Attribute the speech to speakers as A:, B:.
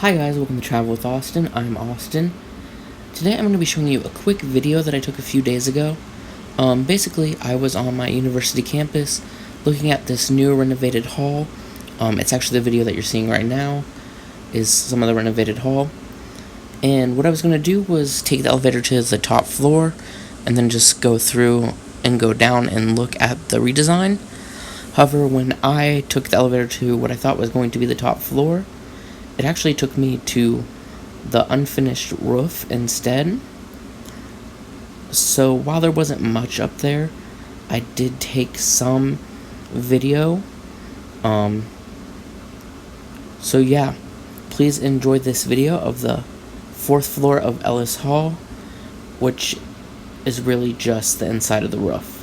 A: Hi guys, welcome to Travel with Austin. I'm Austin. Today I'm going to be showing you a quick video that I took a few days ago. Basically, I was on my university campus looking at this new renovated hall. It's actually the video that you're seeing right now is some of the renovated hall. And what I was going to do was take the elevator to the top floor and then just go through and go down and look at the redesign. However, when I took the elevator to what I thought was going to be the top floor, it actually took me to the unfinished roof instead. So while there wasn't much up there, I did take some video. So yeah, please enjoy this video of the 4th floor of Ellis Hall, which is really just the inside of the roof.